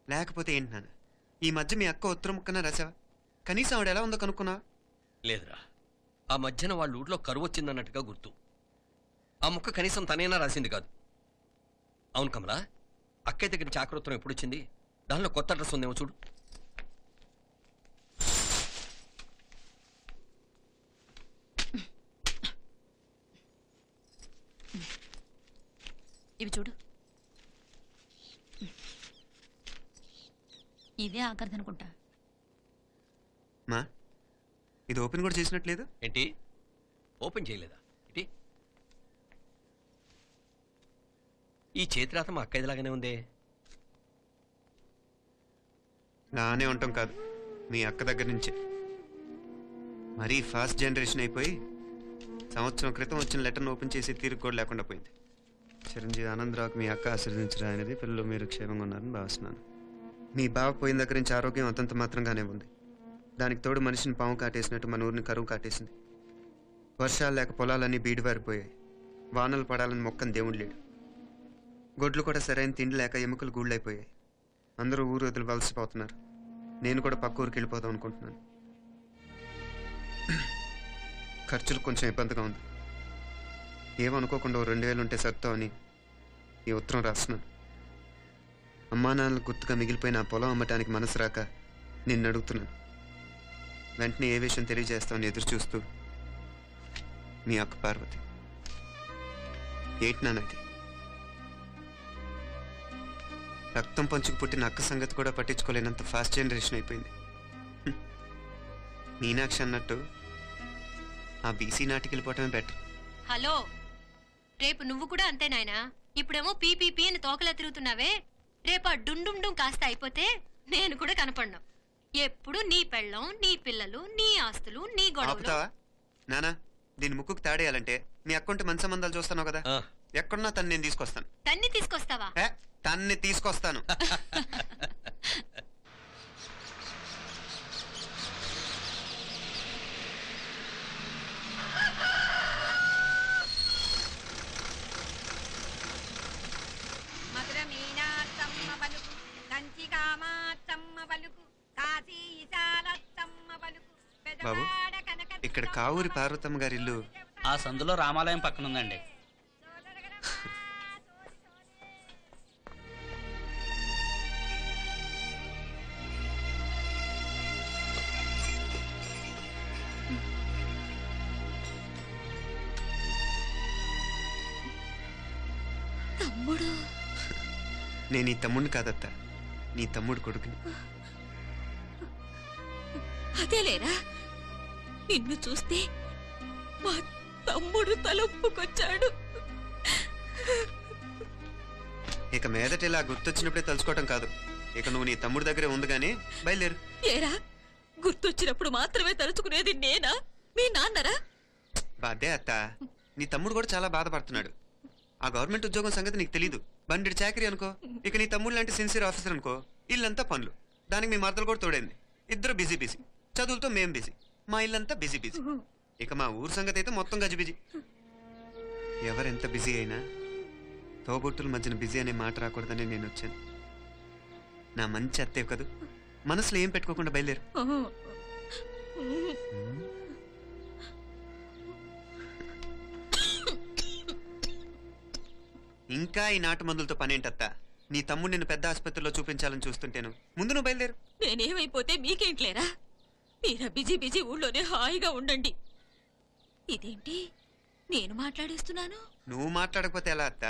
లేకపోతే ఏంటి నాన్న? ఈ మధ్య మీ అక్క ఉత్తరం ముక్కన రాసావా? కనీసం ఆవిడ ఎలా ఉందో కనుక్కున్నా? లేదురా, ఆ మధ్యన వాళ్ళ ఊళ్ళో కరువు వచ్చిందన్నట్టుగా గుర్తు. ఆ ముక్క కనీసం తనైనా రాసింది కాదు. అవును కమలా, అక్కయ్య దగ్గర చాకరోత్తరం ఎప్పుడు వచ్చింది? దానిలో కొత్త అడ్రస్ ఉందేమో చూడు. ఇవి చూడు. ఇదే ఆఖరిది అనుకుంటా. మా ఇది ఓపెన్ కూడా చేసినట్లేదు. ఏంటి ఓపెన్ చేయలేదా? ఏంటి ఈ చేతిరాత మా అక్కయ్యలాగానే ఉందే. నానే ఉంటాం కాదు, మీ అక్క దగ్గర నుంచే. మరీ ఫాస్ట్ జనరేషన్ అయిపోయి సంవత్సరం క్రితం వచ్చిన లెటర్ను ఓపెన్ చేసి తీరుకు కూడా లేకుండా పోయింది. చిరంజీవి ఆనందరావుకి మీ అక్క ఆశీర్వదించరా అనేది, పిల్లలు మీరు క్షేమంగా ఉన్నారని భావిస్తున్నాను. మీ బావ పోయిన దగ్గర నుంచి ఆరోగ్యం అంతంత మాత్రంగానే ఉంది. దానికి తోడు మనిషిని పాము కాటేసినట్టు మన ఊరిని కరువు కాటేసింది. వర్షాలు లేక పొలాలన్నీ బీడివారిపోయాయి. వానలు పడాలని మొక్కని దేవుడు లేడు. గొడ్లు కూడా సరైన తిండి లేక ఎముకలు గూళ్ళైపోయాయి. అందరూ ఊరు వదిలి వలసిపోతున్నారు. నేను కూడా పక్క ఊరికి వెళ్ళిపోదాం అనుకుంటున్నాను. ఖర్చులు కొంచెం ఇబ్బందిగా ఉంది. ఏమనుకోకుండా 2000 ఉంటే సర్తావని ఈ ఉత్తరం రాస్తున్నాను. అమ్మా నాన్నలకు గుర్తుగా మిగిలిపోయిన ఆ పొలం అమ్మటానికి మనసు రాక నిన్ను అడుగుతున్నాను. వెంటనే ఏ విషయం తెలియజేస్తామని ఎదురు చూస్తూ మీ అక్క పార్వతి. ఏంటి నాన్నది? రక్తం పంచుకు పుట్టిన అక్క సంగతి కూడా పట్టించుకోలేనంత ఫాస్ట్ జనరేషన్ అయిపోయింది. మీనాక్షి అన్నట్టు ఆ బీసీ నాటికి వెళ్ళిపోవటమే బెటర్. హలో, రేపు నువ్వు కూడా అంతే నాయనా. ఇప్పుడేమో పీపీపీ అని తోకలా తిరుగుతున్నావే. రేపు ఆ డుండుండుం కాస్త అయిపోతే నేను కూడా కనపడ్ను. ఎప్పుడు నీ పెళ్ళం, నీ పిల్లలు, నీ ఆస్తులు, నీ గొడవలు. నానా, దీని ముక్కుకు తాడేయాలంటే మీ అక్కంటే మంచి సంబంధాలు చూస్తాను కదా. ఎక్కడున్నా తను నేను తీసుకొస్తాను. తన్ని తీసుకొస్తావా? తన్ని తీసుకొస్తాను. బాబు, ఇక్కడ కావూరి పార్వతమ్మ గారి ఇల్లు ఆ సందులో రామాలయం పక్కన ఉందండి. తమ్ముడు? నేను ఈ తమ్ముడిని కాదత్తా, నీ తమ్ముడు కొడుకుని. అదేలేరా, నిన్ను చూస్తే మా తమ్ముడు తలొప్పుకొచ్చాడు. ఇక మీదట ఇలా గుర్తొచ్చినప్పుడే తలుచుకోవటం కాదు. ఇక నువ్వు నీ తమ్ముడి దగ్గరే ఉంది గానీ బయలుదేరు. ఏరా, గుర్తొచ్చినప్పుడు మాత్రమే తలుచుకునేది నేనా, మీ నాన్నరా? బాధే అత్త, నీ తమ్ముడు కూడా చాలా బాధపడుతున్నాడు. ఆ గవర్నమెంట్ ఉద్యోగం సంగతి నీకు తెలీదు. బండి చాకరీ అనుకో. ఇక నీ తమ్ముడు లాంటి సిన్సియర్ ఆఫీసర్ అనుకో. ఇల్లంతా పనులు. దానికి మీ మరదలు కూడా తోడైంది. ఇద్దరు బిజీ బిజీ. చదువులతో మేం బిజీ. మా ఇల్లంతా బిజీ బిజీ. ఇక మా ఊరు సంగతి అయితే మొత్తం గజిబిజీ. ఎవరెంత బిజీ అయినా తోబుట్టుల మధ్యన బిజీ అనే మాట రాకూడదని నేను వచ్చాను. నా మంచి అత్తే కదూ, మనసులో ఏం పెట్టుకోకుండా బయలుదేరు. ఇంకా ఈ నాటు మందులతో పనేంటత్తా? నీ తమ్ముడు నిన్ను పెద్ద ఆసుపత్రిలో చూపించాలని చూస్తుంటేను. ముందు నువ్వు బయలుదేరు. నేనేమైపోతే మీకేంట్లేరా? మీరా బిజీ బిజీ ఊళ్ళోనే హాయిగా ఉండండి. ఇదేంటి నేను మాట్లాడేస్తున్నాను? నువ్వు మాట్లాడకపోతే ఎలా అత్త?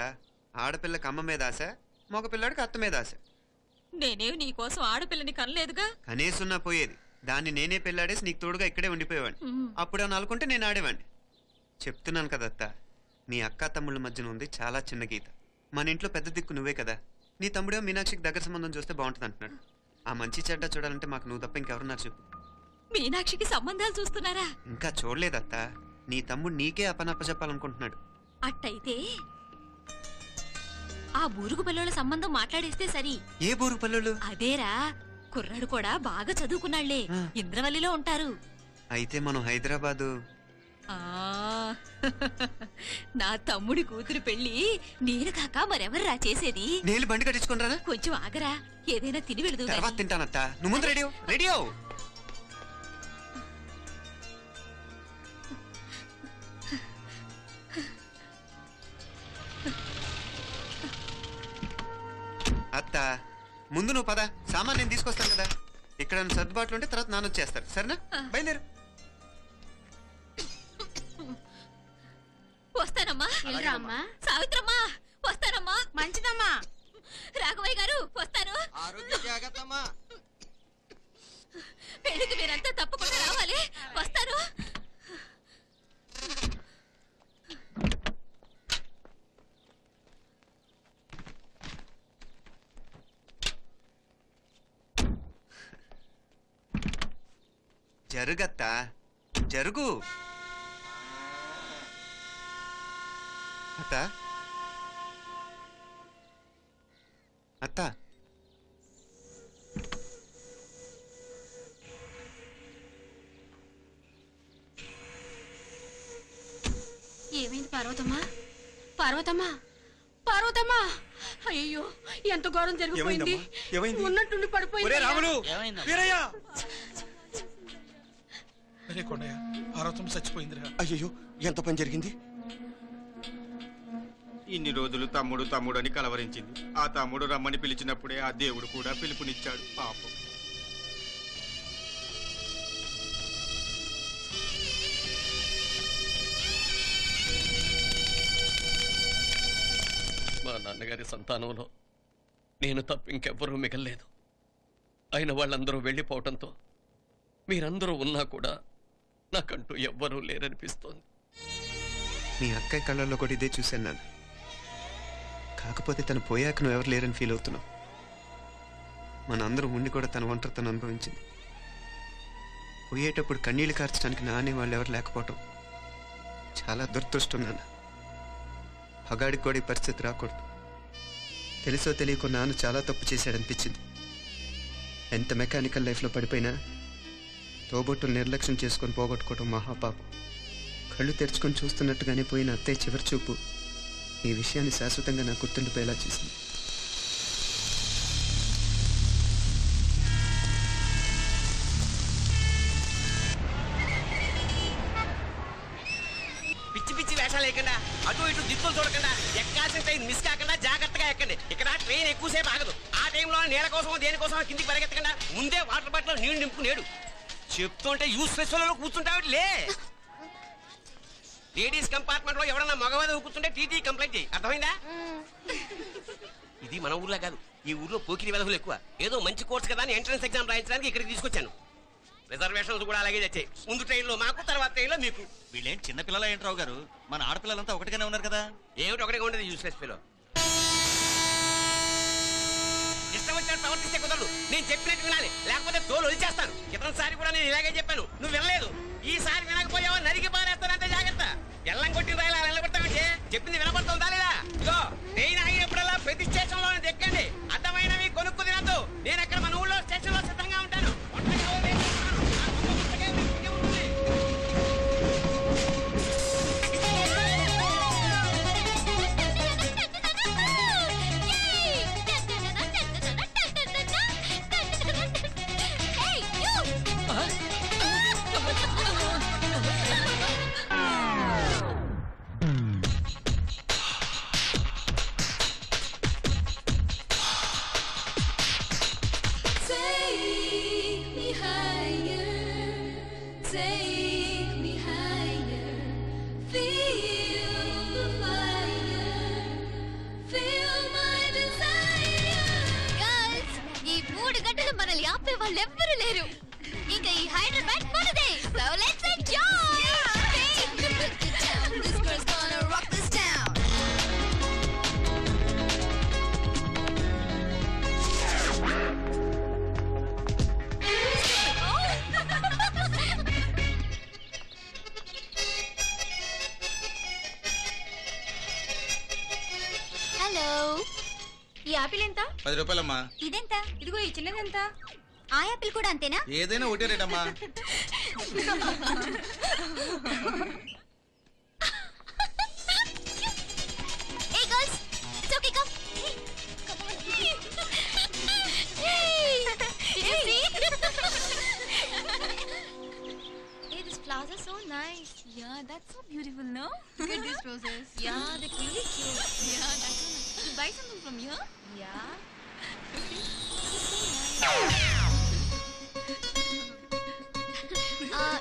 ఆడపిల్లకి అమ్మ మీద ఆశ, మగ పిల్లాడికి అత్త మీద ఆశ. నేనేం నీకోసం ఆడపిల్లని కనలేదుగా. కనేసున్నా పోయేది. దాన్ని నేనే పెళ్ళాడేసి నీకు తోడుగా ఇక్కడే ఉండిపోయేవాడిని. అప్పుడేమన్నా అనుకుంటే నేను ఆడేవాడిని. చెప్తున్నాను కదత్తా, మీ అక్క తమ్ముళ్ళ మధ్యన ఉంది చాలా చిన్న గీత. మన ఇంట్లో పెద్ద దిక్కు నువ్వే కదా. నీ తమ్ముడేమో మీనాక్షికి దగ్గర సంబంధం చూస్తే బాగుంటుంది అంటున్నాడు. ఆ మంచి చెడ్డ చూడాలంటే మాకు నువ్వు తప్ప ఇంకెవరున్నారు చెప్పు? మీనాక్షికి సంబంధాలు చూస్తున్నారా? ఇంకా చూడలేదత్తా. నీ తమ్ముడు నీకే అపనప్ప చెప్పాలనుకుంటున్నాడు. అట్టయితే ఆ బూరుగు పిల్లల సంబంధం మాట్లాడేస్తే సరి. ఏ బూరుగు పిల్లలు? అదేరా, కుర్రాడు కూడా బాగా చదువుకున్నాళ్లే, ఇంద్రవల్లిలో ఉంటారు. అయితే మనం హైదరాబాదు ఆ నా తమ్ముడి కూతురు పెళ్లి నేను కాక మరెవర్రా చేసేది? నీళ్ళు బండి కట్టించుకుంటారా? కొంచెం ఆగరా, ఏదైనా తిని వెళదు. తర్వాత తింటానత్త. నువ్వు ముందు రెడీ రెడీ అవు. అత్త ముందు నువ్వు పద, సామాన్ నేను తీసుకొస్తాను కదా. ఇక్కడ సర్దుబాట్లు ఉంటే తర్వాత నాన్న వచ్చేస్తారు. సరేనా? బయలుదేరు. వస్తానమ్మా. అమ్మా సావిత్రమ్మా వస్తానమ్మా. మంచిదమ్మా. రాఘవయ్య గారు వస్తాను. పెళ్లికి మీరంతా తప్పకుండా రావాలి. వస్తాను. జరుగత్తా, జరుగు. అత్త అత్త ఏమైంది పార్వతమ్మా? పార్వతమ్మా, పార్వతమ్మా! అయ్యో, ఎంత ఘోరం జరిగిపోయింది. ఉన్నట్టుండి పడిపోయింది. పార్వతమ్మ చచ్చిపోయిందిరా. అయ్యో, ఎంత పని జరిగింది? ఇన్ని రోజులు తమ్ముడు తమ్ముడు అని కలవరించింది. ఆ తమ్ముడు రమ్మని పిలిచినప్పుడే ఆ దేవుడు కూడా పిలుపునిచ్చాడు. పాపం. మా నాన్నగారి సంతానంలో నేను తప్ప ఇంకెవ్వరూ మిగల్లేదు. అయిన వాళ్ళందరూ వెళ్ళిపోవటంతో మీరందరూ ఉన్నా కూడా నాకంటూ ఎవ్వరూ లేరనిపిస్తోంది. మీ అక్కయ్య కళ్ళల్లో కూడా ఇదే చూశాను నాన్న. కాకపోతే తను పోయాక నువ్వు ఎవరు లేరని ఫీల్ అవుతున్నావు. మన అందరం ఉండి కూడా తన ఒంటరితను అనుభవించింది. పోయేటప్పుడు కన్నీళ్లు కార్చడానికి నానే వాళ్ళు ఎవరు లేకపోవటం చాలా దురదృష్టం నాన్న. పగాడికి కూడా ఈ పరిస్థితి రాకూడదు. తెలుసో తెలియకో నాన్న చాలా తప్పు చేశాడనిపించింది. ఎంత మెకానికల్ లైఫ్లో పడిపోయినా తోబొట్టులు నిర్లక్ష్యం చేసుకొని పోగొట్టుకోవడం మహాపాపం. కళ్ళు తెరుచుకొని చూస్తున్నట్టుగానే పోయిన అత్తయ్య చివరి చూపు ఈ విషయాన్ని శాశ్వతంగా నా గుర్తుండిపోయేలా చేసింది. పిచ్చి పిచ్చి వేషాలు లేకుండా, అటు ఇటు దిక్కులు చూడకుండా, ఎక్కాల్సిన ట్రైన్ మిస్ కాకుండా జాగ్రత్తగా ఎక్కండి. ఇక్కడ ట్రైన్ ఎక్కువసేపు ఆగదు. ఆ టైంలో నీళ్ళ కోసం దేనికోసం కిందికి పరిగెత్తకుండా ముందే వాటర్ బాటిల్ నీళ్లు నింపుకునేడు. చెప్తుంటే యూస్లెస్ లో కూర్చుంటావు. లే, లేడీస్ కంపార్ట్మెంట్ లో ఎవరన్నా మగవాది కూర్చుంటే టీటీ కంప్లైంట్ చేయి. అర్థమైందా? ఇది మన ఊర్లో కాదు. ఈ ఊర్లో పోకిరి వెధవులు ఎక్కువ. ఏదో మంచి కోర్స్ కదా అని ఎంట్రన్స్ ఎగ్జామ్ రాయించడానికి ఇక్కడికి తీసుకొచ్చాను. రిజర్వేషన్స్ కూడా అలాగే తెచ్చాయి. ముందు ట్రైన్లో మాకు, తర్వాత ట్రైన్లో మీకు. వీళ్ళేం చిన్నపిల్లల ఏంట్రావు గారు? మన ఆడపిల్లలంతా ఒకటిగానే ఉన్నారు కదా. ఏమిటి ఒకటిగా ఉండేది యూస్లెస్ పిలో. ఇష్టం వచ్చినట్టు ప్రవర్తిస్తే కుదరదు. నేను చెప్పినట్టు వినాలి, లేకపోతే తోలు వదిలేస్తాను. క్రితంసారి కూడా నేను ఇలాగే చెప్పాను, నువ్వు వినలేదు. ఈసారి వినకపోయావా నరికి పారేస్తానంటే జాగ్రత్త. ఎల్లం కొట్టిన రాయలా నిలబడతామంటే చెప్పింది వినపడుతుందా లేదా? ఇదో ట్రైన్ ఆగినప్పుడల్లా ప్రతి స్టేషన్ లో ఎక్కండి. అర్థమైనవి కొనుక్కు తినద్దు. నేను అక్కడ మన ఊళ్ళో స్టేషన్ లో సిద్ధంగా ఉంటాను. మనల్ని ఆపే వాళ్ళు ఎవ్వరూ లేరు. ఇక ఈ హైదరాబాద్ మనదే. So let's enjoy. This girl's gonna rock this town. Hello, ఈ ఆపిల్ ఎంత? 10 రూపాయలమ్మా. ఇదెంత? ఇదిగో ఈ చిన్నది ఎంత? ఆ యాపిల్ కూడా అంతేనా? ఏదైనా ఒకటే రేట్ అమ్మా. Hey girls, it's okay, come. Hey, did you see? Hey, these flowers are so nice. Yeah, that's so beautiful, no? Look at these roses. Yeah, they're really cute. Yeah, that's so nice. You buy something from here? Yeah.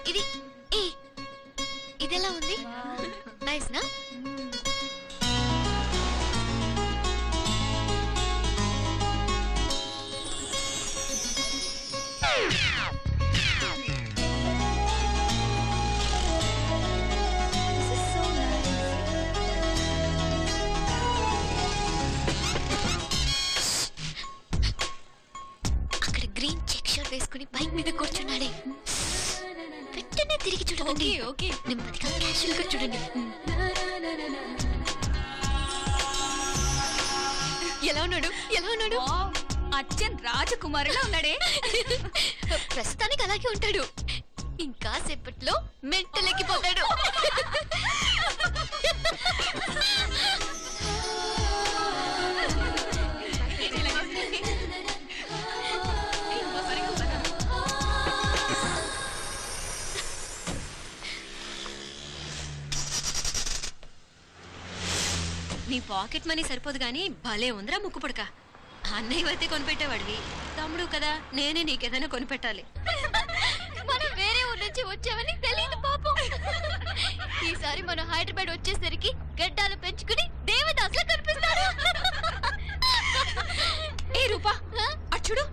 ఇది ఇదెలా ఉంది? Nice నా? అక్కడ green check shirt వేసుకుని bike మీద కూర్చున్నాడే, వెంటనే తిరిగి చూడండి. ఓకే, నెమ్మదిగా క్యాషువల్ గా చూడండి. ఎలా ఉన్నాడు? ఎలా ఉన్నాడు? అచ్చన్ రాజకుమారిలా ఉన్నాడే. ప్రస్తుతానికి అలాగే ఉంటాడు, ఇంకా సేపట్లో మెంటలెక్కిపోతాడు. నీ పాకెట్ మనీ సరిపోదు గానీ భలే ఉందిరా ముక్కు పుడక. అన్నయ్య అయితే కొనిపెట్టేవాడివి, తమ్ముడు కదా నేనే నీకేదైనా కొనిపెట్టాలి. మనం వేరే ఊరు నుంచి వచ్చామని తెలియదు పాపం. ఈసారి మనం హైదరాబాద్ వచ్చేసరికి గడ్డాలు పెంచుకుని దేవదాసులా కనిపిస్తాడు. ఏ రూపా అచ్చుడు